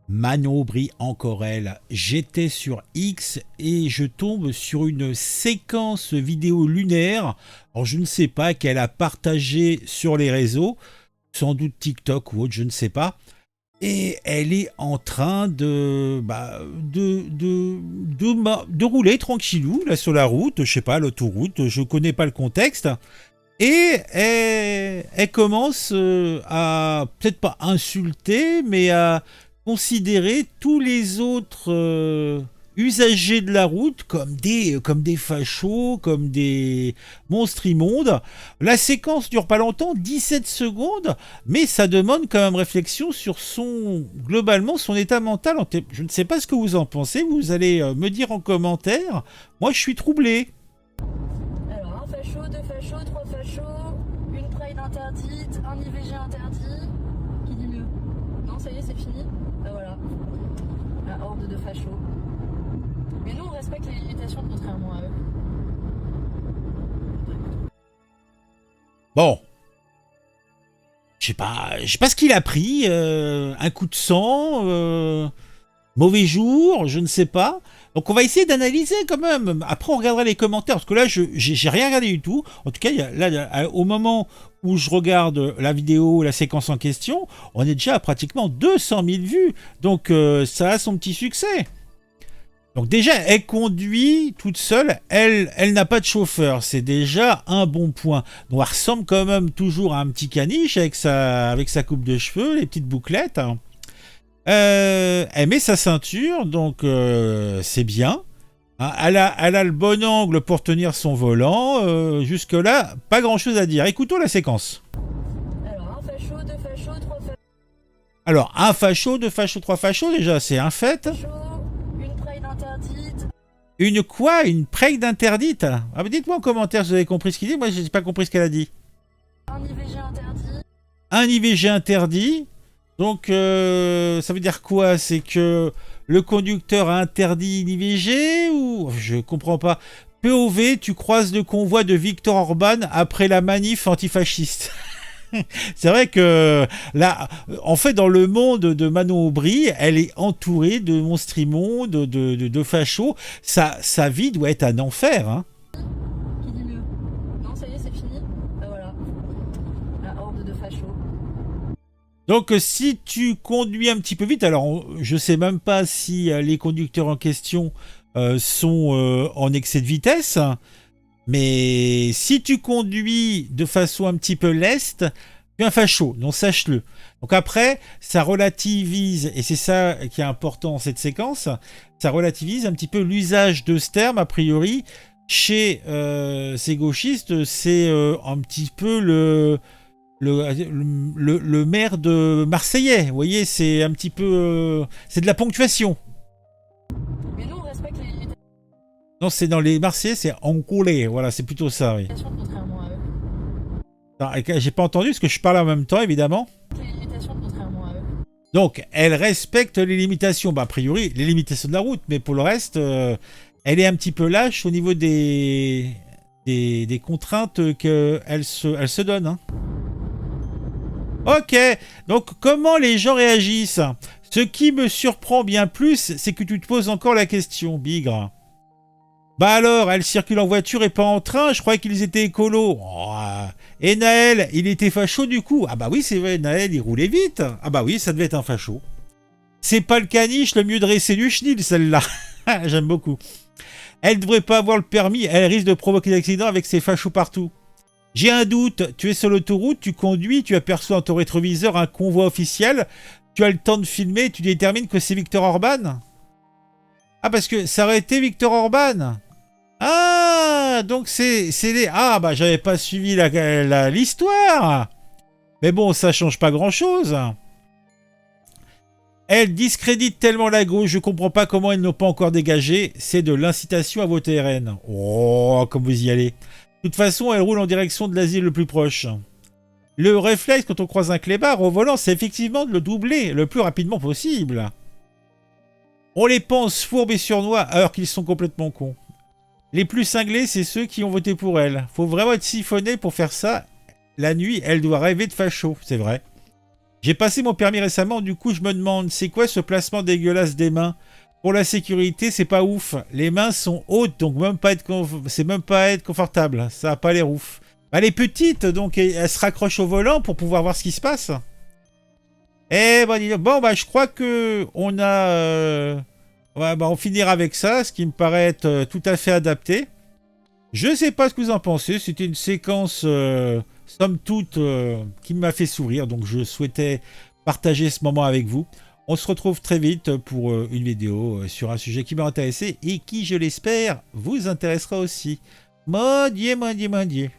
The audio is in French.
Manon Aubry, encore elle. J'étais sur X et je tombe sur une séquence vidéo lunaire. Alors je ne sais pas qu'elle a partagé sur les réseaux, sans doute TikTok ou autre, je ne sais pas. Et elle est en train de rouler tranquillou là sur la route, je sais pas, l'autoroute, je connais pas le contexte. Et elle commence à, peut-être pas insulter, mais à considérer tous les autres usagers de la route comme des fachos, comme des monstres immondes. La séquence dure pas longtemps, 17 secondes, mais ça demande quand même réflexion sur globalement, son état mental. Je ne sais pas ce que vous en pensez, vous allez me dire en commentaire. Moi, je suis troublé. Alors, un facho, deux fachos, trois fachos, une Pride interdite, un IVG interdit. Qui dit mieux? Non, ça y est, c'est fini. Ben voilà, la horde de fachos. Mais nous, on respecte les limitations, contrairement à eux. Bon, je sais pas ce qu'il a pris, un coup de sang, mauvais jour, je ne sais pas. Donc on va essayer d'analyser quand même. Après on regardera les commentaires, parce que là j'ai rien regardé du tout. En tout cas, au moment où je regarde la vidéo, la séquence en question, on est déjà à pratiquement 200 000 vues. Donc ça a son petit succès. Donc déjà, elle conduit toute seule, elle n'a pas de chauffeur, c'est déjà un bon point. Donc elle ressemble quand même toujours à un petit caniche avec sa coupe de cheveux, les petites bouclettes. Elle met sa ceinture, donc c'est bien. Hein, elle a le bon angle pour tenir son volant. Jusque-là, pas grand-chose à dire. Écoutons la séquence. Alors, un facho, deux fachos, trois Alors, un facho, deux fachos, trois fachos, déjà, c'est un fait. fachos, une Pride interdite. Une quoi? Une preg d'interdite? Ah, mais dites-moi en commentaire si vous avez compris ce qu'il dit. Moi, je n'ai pas compris ce qu'elle a dit. Un IVG interdit. Un IVG interdit. Donc, ça veut dire quoi? C'est que le conducteur a interdit l'IVG ou... Je comprends pas. POV, tu croises le convoi de Viktor Orban après la manif antifasciste. C'est vrai que là, en fait, dans le monde de Manon Aubry, elle est entourée de monstres immondes, de fachos. Sa vie doit être un enfer. Hein. Qui dit mieux? Non, ça y est, c'est fini. Ben voilà, la horde de fachos. Donc, si tu conduis un petit peu vite, alors je sais même pas si les conducteurs en question sont en excès de vitesse. Mais si tu conduis de façon un petit peu leste, tu es un facho, donc sache-le. Donc après, ça relativise, et c'est ça qui est important dans cette séquence, ça relativise un petit peu l'usage de ce terme, a priori, chez ces gauchistes, c'est un petit peu le maire de Marseillais. Vous voyez, c'est un petit peu... c'est de la ponctuation. Mais nous, on respecte les limitations, Non, c'est dans les Marseillais, c'est encoulé. Voilà, c'est plutôt ça, oui. contrairement à eux. Alors, j'ai pas entendu parce que je parle en même temps, évidemment. Les limitations, contrairement à eux. Donc, elle respecte les limitations. Bah, a priori, les limitations de la route. Mais pour le reste, elle est un petit peu lâche au niveau des contraintes qu'elle se donne. Hein. Ok, donc comment les gens réagissent? Ce qui me surprend bien plus, c'est que tu te poses encore la question, Bigre. Bah alors, elle circule en voiture et pas en train, je croyais qu'ils étaient écolos. Oh, et Naël, il était facho du coup. Ah bah oui, c'est vrai, Naël, il roulait vite. Ah bah oui, ça devait être un facho. C'est pas le caniche le mieux dressé du chenil, celle-là. J'aime beaucoup. Elle devrait pas avoir le permis, elle risque de provoquer des accidents avec ses fachos partout. J'ai un doute, tu es sur l'autoroute, tu conduis, tu aperçois dans ton rétroviseur un convoi officiel, tu as le temps de filmer, tu détermines que c'est Viktor Orban? Ah, parce que ça aurait été Viktor Orban. Ah, donc c'est les... Ah, bah j'avais pas suivi l'histoire. Mais bon, ça change pas grand-chose. Elle discrédite tellement la gauche, je comprends pas comment ils n'ont pas encore dégagé. C'est de l'incitation à voter RN. Oh, comme vous y allez. De toute façon, elle roule en direction de l'asile le plus proche. Le réflexe quand on croise un clébard au volant, c'est effectivement de le doubler le plus rapidement possible. On les pense fourbes et surnois alors qu'ils sont complètement cons. Les plus cinglés, c'est ceux qui ont voté pour elle. Faut vraiment être siphonné pour faire ça. La nuit, elle doit rêver de facho, c'est vrai. J'ai passé mon permis récemment, du coup je me demande, c'est quoi ce placement dégueulasse des mains? Pour la sécurité, c'est pas ouf. Les mains sont hautes, donc c'est même pas être confortable. Ça a pas l'air ouf. Elle est petite, donc elle se raccroche au volant pour pouvoir voir ce qui se passe. Eh ben, dis donc. Bon, bah je crois que on a... on finira avec ça, ce qui me paraît être tout à fait adapté. Je sais pas ce que vous en pensez. C'était une séquence, somme toute, qui m'a fait sourire, donc je souhaitais partager ce moment avec vous. On se retrouve très vite pour une vidéo sur un sujet qui m'a intéressé et qui, je l'espère, vous intéressera aussi. Mon Dieu, mon Dieu, mon Dieu.